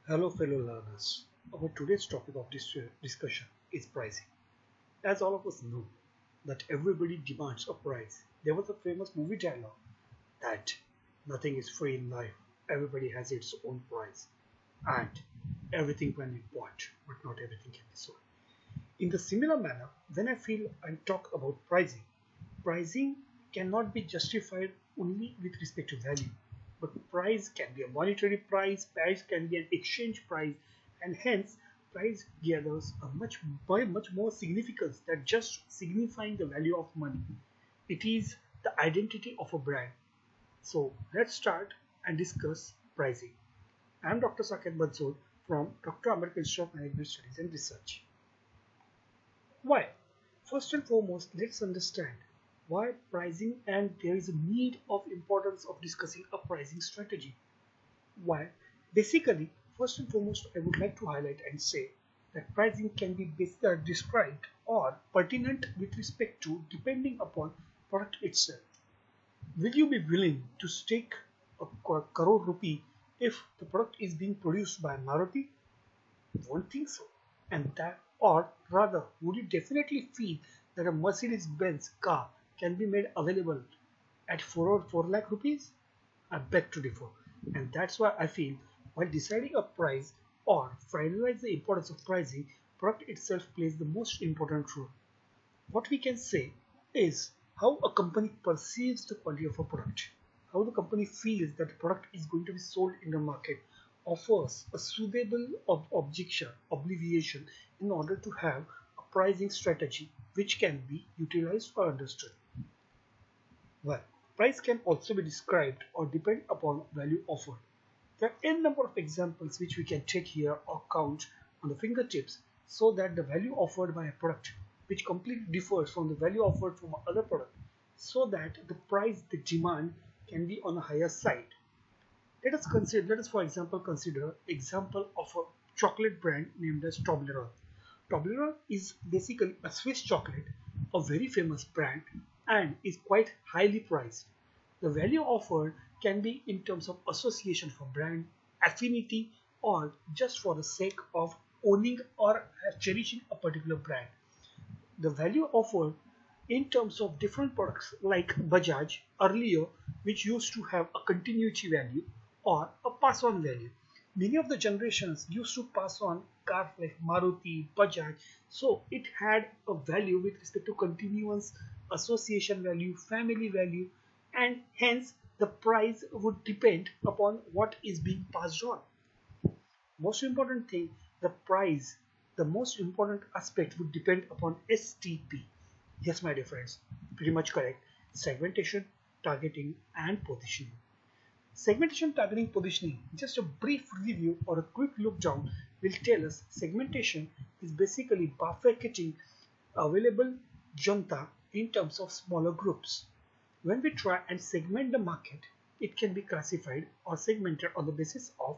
Hello, fellow learners. Our today's topic of this discussion is pricing. As all of us know, that everybody demands a price. There was a famous movie dialogue that nothing is free in life. Everybody has its own price, and everything can be bought, but not everything can be sold. In the similar manner, when I feel and talk about pricing, pricing cannot be justified only with respect to value, but price can be a monetary price can be an exchange price, and hence price gathers a much more significance than just signifying the value of money. It is the identity of a brand. So let's start and discuss pricing. I am Dr. Saket Bansod from Dr. Ambedkar Institute of Management Studies and Research. Why? First and foremost, let's understand why pricing and there is a need of importance of discussing a pricing strategy. Why? Basically, first and foremost, I would like to highlight and say that pricing can be described or pertinent with respect to depending upon product itself. Will you be willing to stake a crore rupee if the product is being produced by Maruti? Won't think so. And that, or rather, would you definitely feel that a Mercedes Benz car can be made available at 4 or 4 lakh rupees? I beg to differ. And that's why I feel while deciding a price or finalize the importance of pricing, product itself plays the most important role. What we can say is how a company perceives the quality of a product, how the company feels that the product is going to be sold in the market, offers a suitable objection, obliviation in order to have a pricing strategy which can be utilized or understood. Well, price can also be described or depend upon value offered. There are n number of examples which we can take here or count on the fingertips so that the value offered by a product which completely differs from the value offered from other product so that the price, the demand can be on a higher side. Let us for example consider example of a chocolate brand named as Toblerone. Toblerone is basically a Swiss chocolate, a very famous brand and is quite highly priced. The value offered can be in terms of association for brand, affinity, or just for the sake of owning or cherishing a particular brand. The value offered in terms of different products like Bajaj earlier, which used to have a continuity value or a pass on value. Many of the generations used to pass on cars like Maruti, Bajaj, so it had a value with respect to continuance, association value, family value, and hence the price would depend upon what is being passed on. Most important thing, the price, the most important aspect would depend upon STP. Yes, my dear friends, pretty much correct. Segmentation, targeting, and positioning. Segmentation, targeting, positioning. Just a brief review or a quick look down will tell us segmentation is basically bifurcating available junta in terms of smaller groups. When we try and segment the market, it can be classified or segmented on the basis of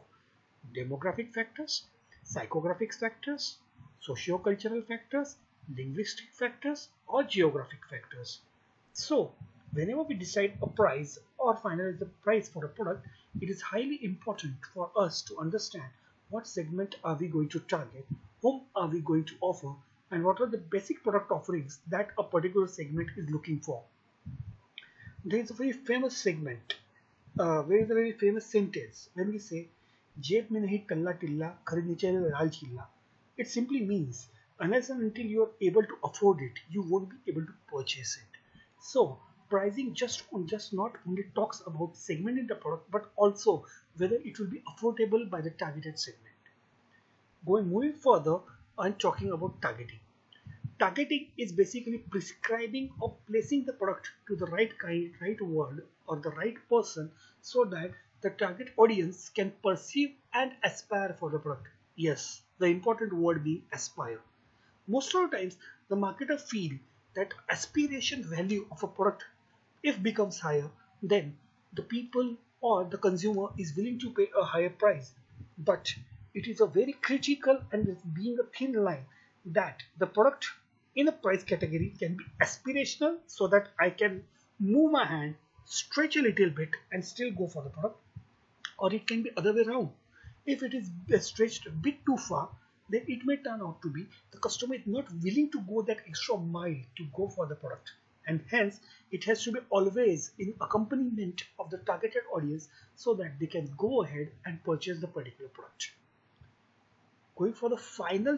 demographic factors, psychographic factors, socio-cultural factors, linguistic factors, or geographic factors. So, whenever we decide a price or finalize the price for a product, it is highly important for us to understand what segment are we going to target, whom are we going to offer, and what are the basic product offerings that a particular segment is looking for. There is a very famous segment, there is a very famous sentence when we say, "जेब में नहीं टल्ला टिल्ला खरीदनी चाहिए लाल चिल्ला." It simply means unless and until you are able to afford it, you won't be able to purchase it. So pricing just not only talks about segmenting the product, but also whether it will be affordable by the targeted segment. Moving further, I'm talking about targeting. Targeting is basically prescribing or placing the product to the right kind, right word, or the right person so that the target audience can perceive and aspire for the product. Yes, the important word being aspire. Most of the times, the marketer feel that aspiration value of a product, if becomes higher, then the people or the consumer is willing to pay a higher price. But it is a very critical and it's being a thin line that the product in a price category can be aspirational so that I can move my hand, stretch a little bit and still go for the product, or it can be other way around. If it is stretched a bit too far, then it may turn out to be the customer is not willing to go that extra mile to go for the product, and hence it has to be always in accompaniment of the targeted audience so that they can go ahead and purchase the particular product. Going for the final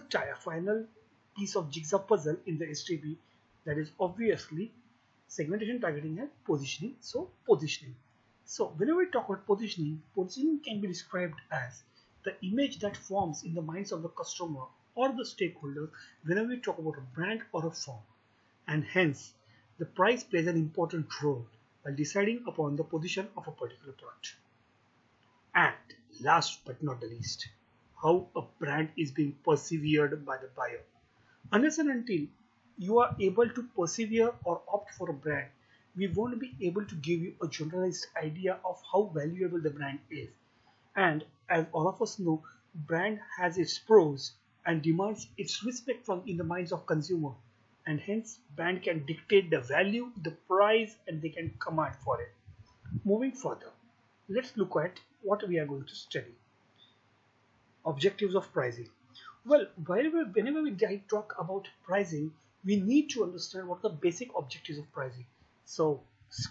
piece of jigsaw puzzle in the STP, that is obviously segmentation, targeting, and positioning. So positioning. So whenever we talk about positioning, positioning can be described as the image that forms in the minds of the customer or the stakeholder whenever we talk about a brand or a firm, and hence the price plays an important role while deciding upon the position of a particular product. And last but not the least, how a brand is being persevered by the buyer. Unless and until you are able to persevere or opt for a brand, we won't be able to give you a generalized idea of how valuable the brand is. And as all of us know, brand has its pros and demands its respect from in the minds of consumer. And hence brand can dictate the value, the price, and they can command for it. Moving further, let's look at what we are going to study. Objectives of pricing. Well, whenever we talk about pricing, we need to understand what are the basic objectives of pricing. So,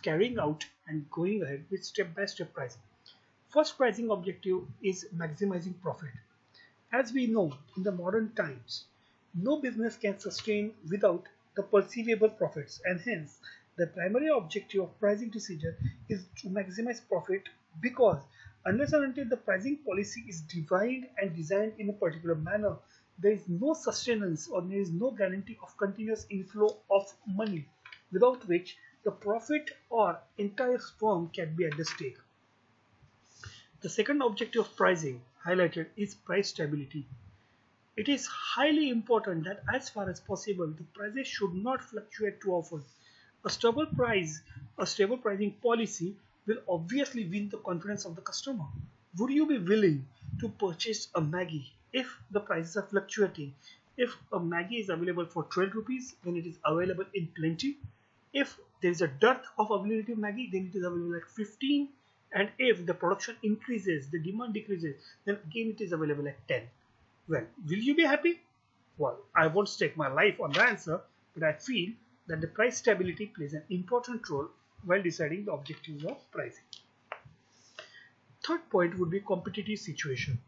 carrying out and going ahead with step-by-step pricing. First pricing objective is maximizing profit. As we know, in the modern times, no business can sustain without the perceivable profits, and hence the primary objective of pricing decision is to maximize profit, because unless and until the pricing policy is defined and designed in a particular manner, there is no sustenance or there is no guarantee of continuous inflow of money, without which the profit or entire firm can be at the stake. The second objective of pricing highlighted is price stability. It is highly important that as far as possible, the prices should not fluctuate too often. A stable price, a stable pricing policy will obviously win the confidence of the customer. Would you be willing to purchase a Maggi if the prices are fluctuating? If a Maggi is available for 12 rupees, then it is available in plenty. If there is a dearth of availability of Maggi, then it is available at 15. And if the production increases, the demand decreases, then again it is available at 10. Well, will you be happy? Well, I won't stake my life on the answer, but I feel that the price stability plays an important role while deciding the objectives of pricing. Third point would be competitive situation.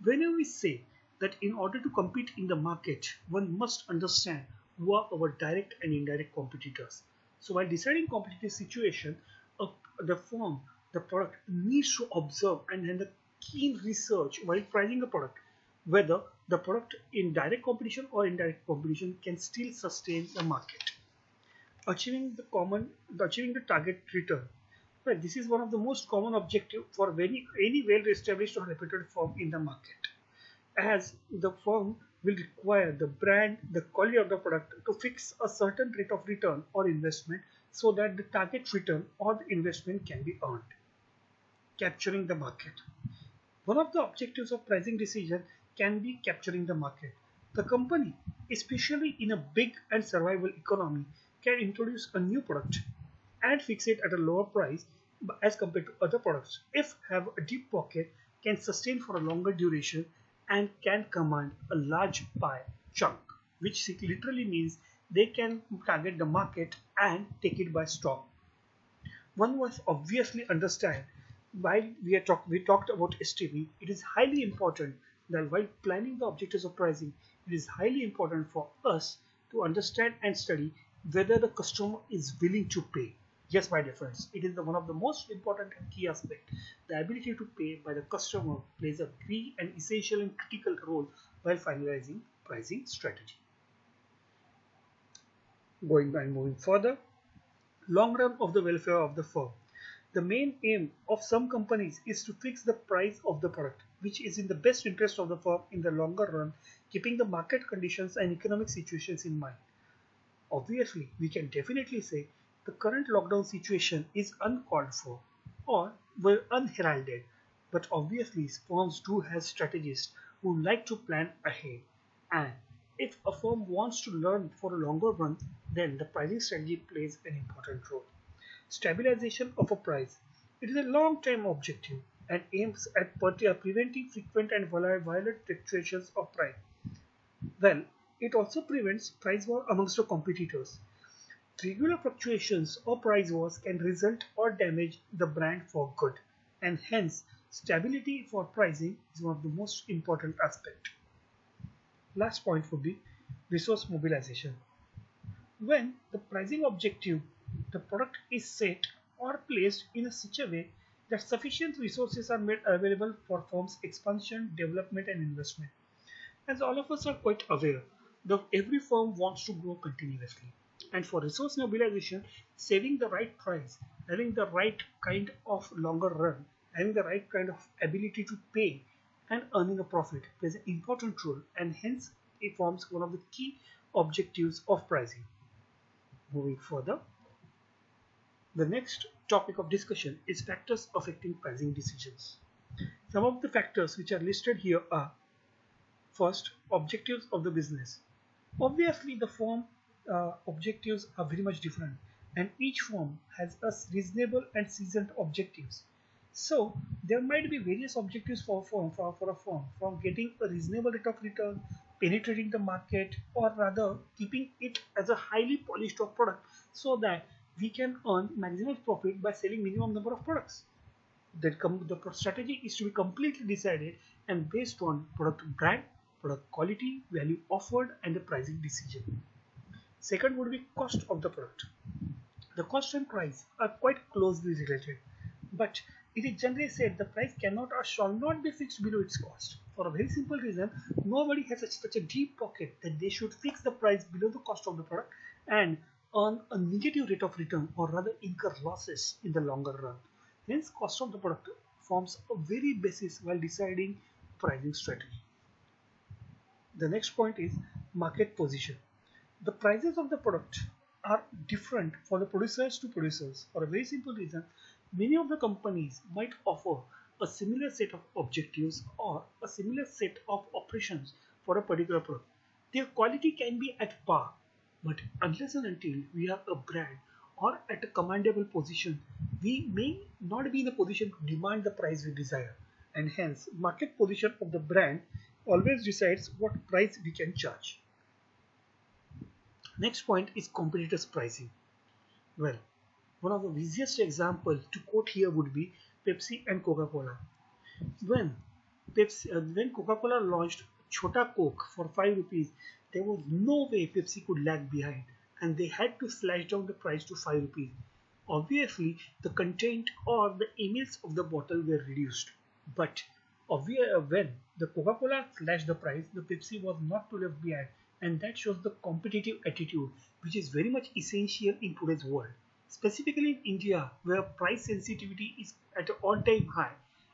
Whenever we say that in order to compete in the market, one must understand who are our direct and indirect competitors. So while deciding competitive situation, the firm, the product needs to observe and have a keen research while pricing a product, whether the product in direct competition or indirect competition can still sustain the market. Achieving the target return. Well, this is one of the most common objective for any well-established or reputed firm in the market, as the firm will require the brand, the quality of the product to fix a certain rate of return or investment so that the target return or the investment can be earned. Capturing the market. One of the objectives of pricing decision can be capturing the market. The company, especially in a big and survival economy, can introduce a new product and fix it at a lower price as compared to other products, if have a deep pocket, can sustain for a longer duration, and can command a large pie chunk, which literally means they can target the market and take it by storm. One must obviously understand, while we talked about STP, it is highly important that while planning the objectives of pricing, it is highly important for us to understand and study whether the customer is willing to pay. Yes, by difference, it is one of the most important and key aspect. The ability to pay by the customer plays a key and essential and critical role while finalizing pricing strategy. Moving further, long run of the welfare of the firm. The main aim of some companies is to fix the price of the product, which is in the best interest of the firm in the longer run, keeping the market conditions and economic situations in mind. Obviously, we can definitely say the current lockdown situation is uncalled for or were unheralded, but obviously firms do have strategists who like to plan ahead, and if a firm wants to learn for a longer run, then the pricing strategy plays an important role. Stabilization of a price. It is a long-term objective. and aims at preventing frequent and violent fluctuations of price. Well, it also prevents price war amongst the competitors. Regular fluctuations or price wars can result or damage the brand for good, and hence stability for pricing is one of the most important aspects. Last point would be resource mobilization. When the pricing objective, the product is set or placed in such a way that sufficient resources are made available for firms' expansion, development, and investment. As all of us are quite aware, every firm wants to grow continuously. And for resource mobilization, saving the right price, having the right kind of longer run, having the right kind of ability to pay and earning a profit plays an important role, and hence it forms one of the key objectives of pricing. Moving further, the next topic of discussion is factors affecting pricing decisions. Some of the factors which are listed here are: first, objectives of the business. Obviously, the firm objectives are very much different, and each firm has a reasonable and seasoned objectives. So, there might be various objectives for a firm, from getting a reasonable rate of return, penetrating the market, or rather keeping it as a highly polished of product so that we can earn maximum profit by selling minimum number of products. The strategy is to be completely decided and based on product brand, product quality, value offered, and the pricing decision. Second would be cost of the product. The cost and price are quite closely related, but it is generally said the price cannot or shall not be fixed below its cost. For a very simple reason, nobody has such a deep pocket that they should fix the price below the cost of the product and earn a negative rate of return, or rather incur losses in the longer run. Hence, cost of the product forms a very basis while deciding pricing strategy. The next point is market position. The prices of the product are different for the producers to producers for a very simple reason. Many of the companies might offer a similar set of objectives or a similar set of operations for a particular product. Their quality can be at par, but unless and until we are a brand or at a commandable position, we may not be in a position to demand the price we desire, and hence market position of the brand always decides what price we can charge. Next point is competitors' pricing. Well, one of the easiest example to quote here would be Pepsi and Coca-Cola. When when Coca-Cola launched Chota Coke for 5 rupees, there was no way Pepsi could lag behind, and they had to slash down the price to 5 rupees. Obviously, the content or the mls of the bottle were reduced, but when the Coca-Cola slashed the price, the Pepsi was not to left behind, and that shows the competitive attitude, which is very much essential in today's world. Specifically in India, where price sensitivity is at an all-time high,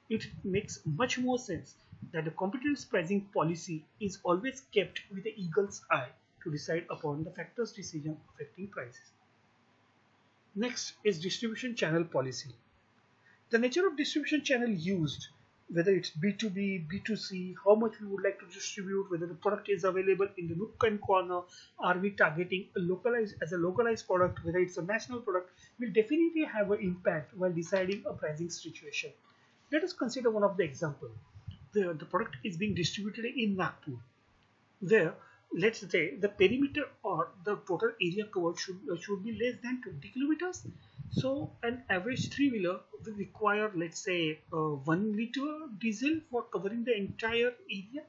it makes much more sense that the competitive pricing policy is always kept with the eagle's eye to decide upon the factors decision affecting prices. Next is distribution channel policy. The nature of distribution channel used, whether it's B2B, B2C, how much we would like to distribute, whether the product is available in the nook and corner, are we targeting a localized product, whether it's a national product, will definitely have an impact while deciding a pricing situation. Let us consider one of the examples where the product is being distributed in Nagpur, where let's say the perimeter or the total area covered should be less than 20 kilometers. So an average three-wheeler will require, let's say, 1 liter diesel for covering the entire area.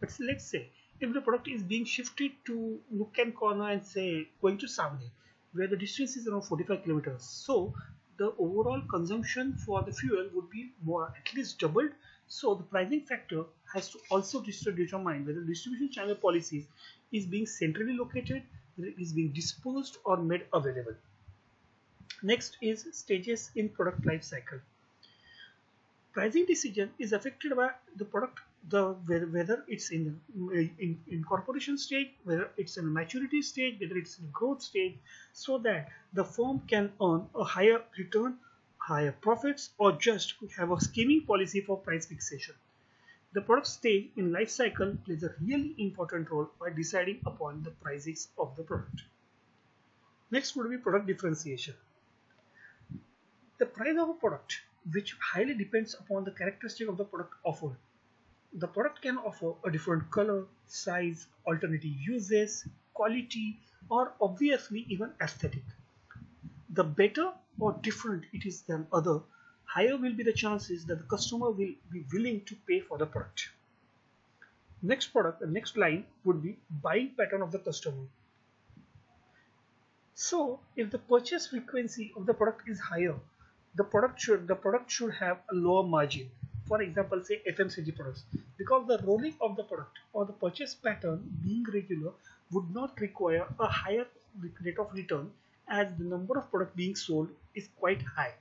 But let's say if the product is being shifted to nook and corner and say going to Savli, where the distance is around 45 kilometers, so the overall consumption for the fuel would be more, at least doubled. So the pricing factor has to also determine whether distribution channel policies is being centrally located, whether it is being disposed or made available. Next is stages in product life cycle. Pricing decision is affected by the product, whether it's in incorporation stage, whether it's in a maturity stage, whether it's in a growth stage, so that the firm can earn a higher return, higher profits, or just have a scheming policy for price fixation. The product stage in life cycle plays a really important role by deciding upon the prices of the product. Next would be product differentiation. The price of a product which highly depends upon the characteristic of the product offered. The product can offer a different color, size, alternative uses, quality, or obviously even aesthetic. The better or different it is than other, higher will be the chances that the customer will be willing to pay for the product. The next line would be buying pattern of the customer. So if the purchase frequency of the product is higher, the product should have a lower margin. For example, say FMCG products, because the rolling of the product or the purchase pattern being regular would not require a higher rate of return as the number of products being sold is quite high.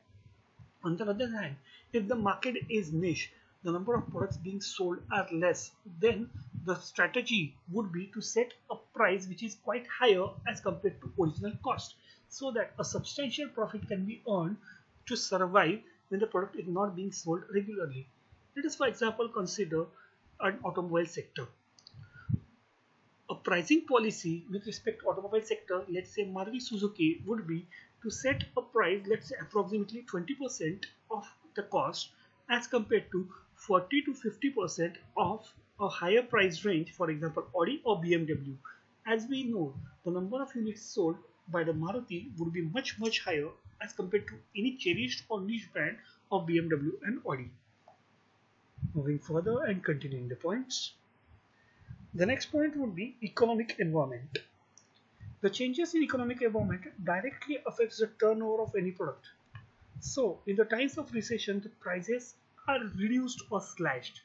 On the other hand, if the market is niche, the number of products being sold are less, then the strategy would be to set a price which is quite higher as compared to original cost so that a substantial profit can be earned to survive when the product is not being sold regularly. Let us, for example, consider an automobile sector. A pricing policy with respect to automobile sector, let's say Maruti Suzuki, would be to set a price, let's say approximately 20% of the cost as compared to 40 to 50% of a higher price range, for example Audi or BMW. As we know, the number of units sold by the Maruti would be much higher as compared to any cherished or niche brand of BMW and Audi. Moving further and continuing the points. The next point would be economic environment. The changes in economic environment directly affects the turnover of any product. So in the times of recession, the prices are reduced or slashed.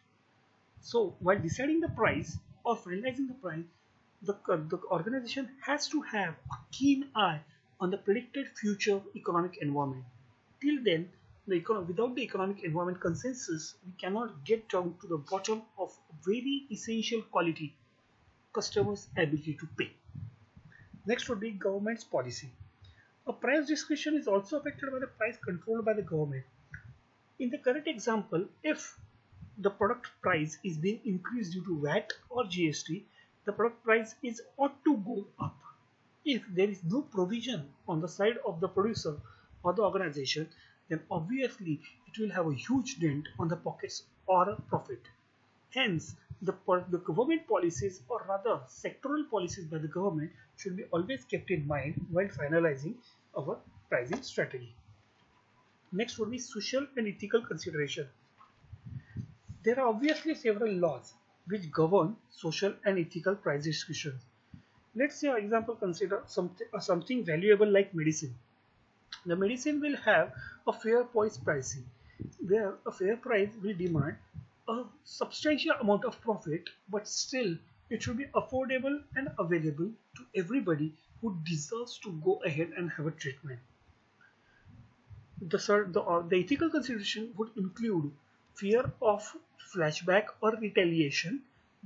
So while deciding the price or finalizing the price, the organization has to have a keen eye on the predicted future economic environment. Till then, without the economic environment consensus, we cannot get down to the bottom of very essential quality, customers' ability to pay. Next would be government's policy. A price discussion is also affected by the price controlled by the government. In the current example, if the product price is being increased due to VAT or GST, the product price is ought to go up. If there is no provision on the side of the producer or the organization, then obviously it will have a huge dent on the pockets or a profit. Hence, the government policies, or rather sectoral policies by the government, should be always kept in mind while finalizing our pricing strategy. Next would be social and ethical consideration. There are obviously several laws which govern social and ethical price discussions. Let's say, for example, consider something valuable like medicine. The medicine will have a fair price pricing, where a fair price will demand a substantial amount of profit, but still it should be affordable and available to everybody who deserves to go ahead and have a treatment. The ethical consideration would include fear of flashback or retaliation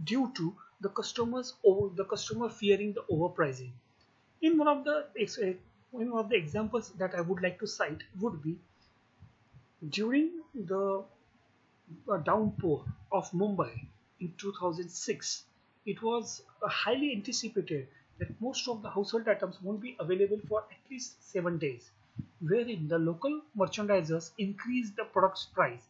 due to the customer fearing the overpricing. In one of the examples that I would like to cite would be during the downpour of Mumbai in 2006. It was highly anticipated that most of the household items won't be available for at least 7 days, wherein the local merchandisers increased the product's price,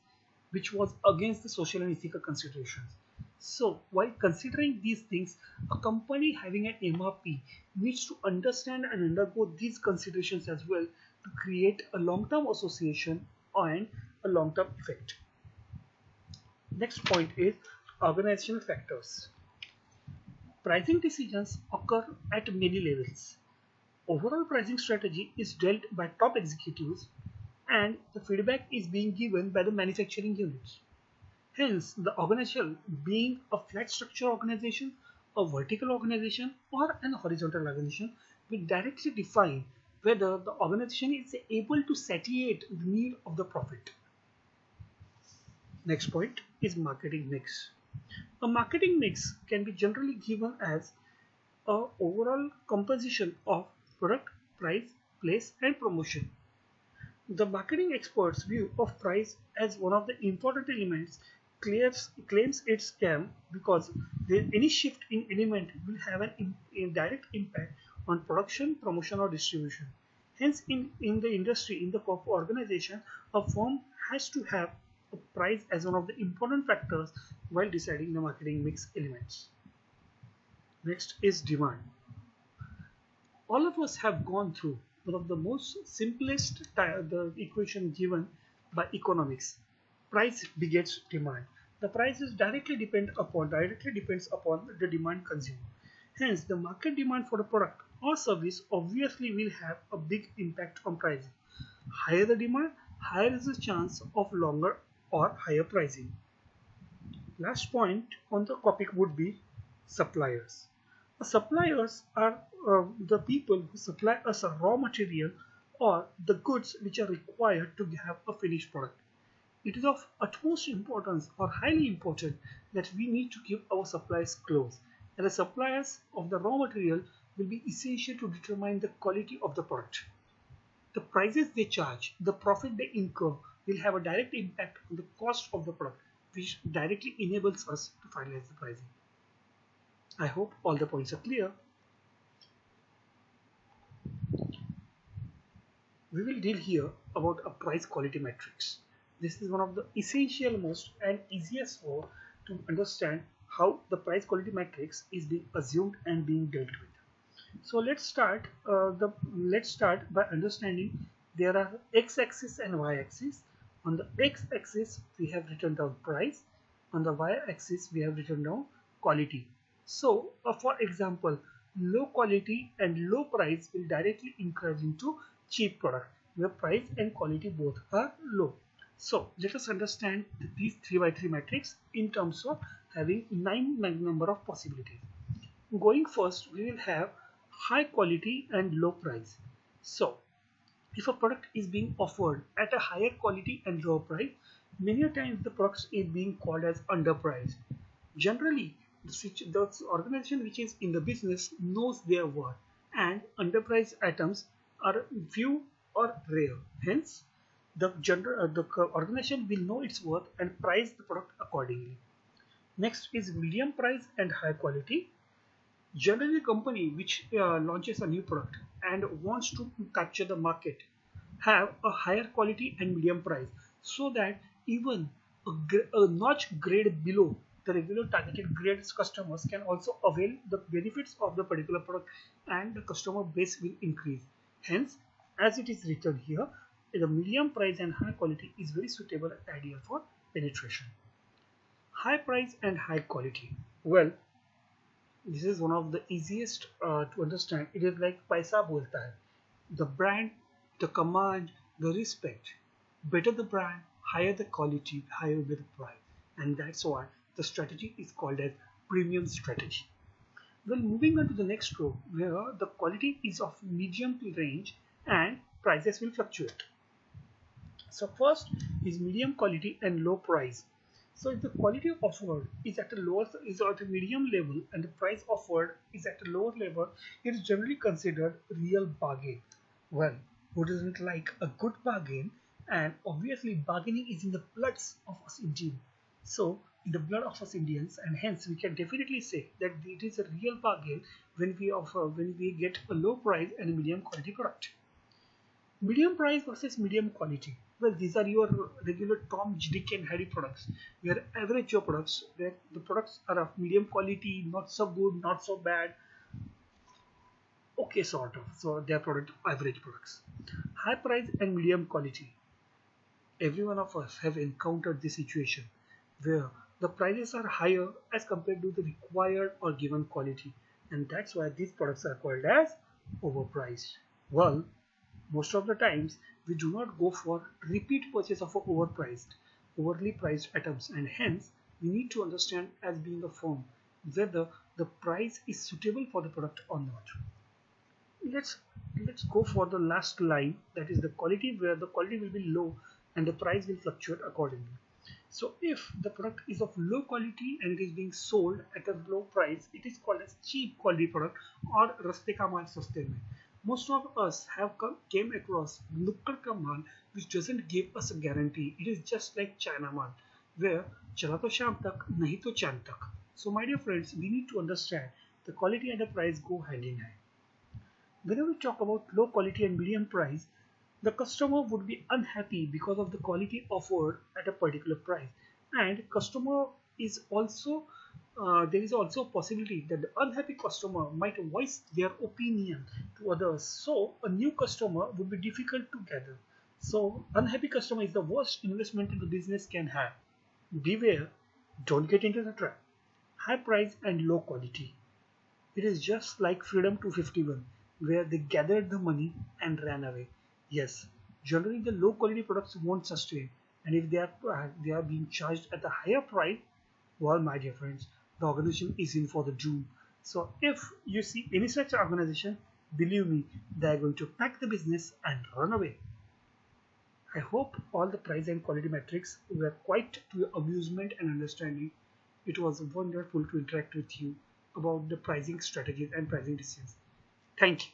which was against the social and ethical considerations. So, while considering these things, a company having an MRP needs to understand and undergo these considerations as well to create a long-term association and a long-term effect. Next point is organizational factors. Pricing decisions occur at many levels. Overall pricing strategy is dealt by top executives and the feedback is being given by the manufacturing units. Hence, the organization being a flat structure organization, a vertical organization, or an horizontal organization will directly define whether the organization is able to satiate the need of the profit. Next point is marketing mix. A marketing mix can be generally given as a overall composition of product, price, place, and promotion. The marketing expert's view of price as one of the important elements claims its scam because any shift in element will have a direct impact on production, promotion, or distribution. Hence, in the industry, in the corporate organization, a firm has to have a price as one of the important factors while deciding the marketing mix elements. Next is demand. All of us have gone through one of the most simplest the equation given by economics. Price begets demand. The prices directly depends upon the demand consumer. Hence, the market demand for a product or service obviously will have a big impact on pricing. Higher the demand, higher is the chance of longer or higher pricing. Last point on the topic would be suppliers. Suppliers are the people who supply us a raw material or the goods which are required to have a finished product. It is of utmost importance or highly important that we need to keep our supplies close, and the suppliers of the raw material will be essential to determine the quality of the product. The prices they charge, the profit they incur will have a direct impact on the cost of the product, which directly enables us to finalize the pricing. I hope all the points are clear. We will deal here about a price quality matrix. This is one of the essential most and easiest way to understand how the price quality matrix is being assumed and being dealt with. So let's start by understanding there are x-axis and y-axis. On the x-axis we have written down price. On the y-axis we have written down quality. So for example, low quality and low price will directly encourage into cheap product where price and quality both are low. So let us understand these 3 by 3 matrix in terms of having 9 number of possibilities. Going first, we will have high quality and low price. So if a product is being offered at a higher quality and lower price, many times the product is being called as underpriced. Generally, the organization which is in the business knows their worth, and underpriced items are few or rare. Hence, the organization will know its worth and price the product accordingly. Next is medium price and high quality. Generally, a company which launches a new product and wants to capture the market have a higher quality and medium price, so that even a notch grade below the regular targeted grades customers can also avail the benefits of the particular product, and the customer base will increase. Hence, as it is written here, the medium price and high quality is very suitable and ideal for penetration. High price and high quality. Well, this is one of the easiest to understand. It is like paisa bolta hai. The brand, the command, the respect. Better the brand, higher the quality, higher the price. And that's why the strategy is called as premium strategy. Well, moving on to the next row, where the quality is of medium to range and prices will fluctuate. So first is medium quality and low price. So if the quality offered is at a medium level and the price offered is at a lower level, it is generally considered real bargain. Well, who doesn't like a good bargain? And obviously bargaining is in the bloods of us Indians. So in the blood of us Indians, and hence we can definitely say that it is a real bargain when we get a low price and a medium quality product. Medium price versus medium quality. Well, these are your regular Tom, Dick and Harry products. Your average Joe products, where the products are of medium quality, not so good, not so bad, okay sort of. So they are product average products. High price and medium quality. Every one of us have encountered this situation where the prices are higher as compared to the required or given quality, and that's why these products are called as overpriced. Well, most of the times we do not go for repeat purchase of overly priced items, and hence we need to understand as being a firm whether the price is suitable for the product or not. Let's go for the last line, that is the quality, where the quality will be low and the price will fluctuate accordingly. So if the product is of low quality and it is being sold at a low price, it is called as cheap quality product or raste ka maal saste mein. Most of us have came across nukkad ka maal which doesn't give us a guarantee. It is just like China maal, where chala to sham tak, nahi to chand tak. So my dear friends, we need to understand the quality and the price go hand in hand. Whenever we talk about low quality and medium price, the customer would be unhappy because of the quality offered at a particular price, and customer is also there is also a possibility that the unhappy customer might voice their opinion to others, so a new customer would be difficult to gather. So unhappy customer is the worst investment the business can have. Beware, don't get into the trap. High price and low quality. It is just like Freedom 251, where they gathered the money and ran away. Yes, generally the low quality products won't sustain, and if they are being charged at a higher price, well, my dear friends, the organization is in for the doom. So if you see any such organization, believe me, they are going to pack the business and run away. I hope all the price and quality metrics were quite to your amusement and understanding. It was wonderful to interact with you about the pricing strategies and pricing decisions. Thank you.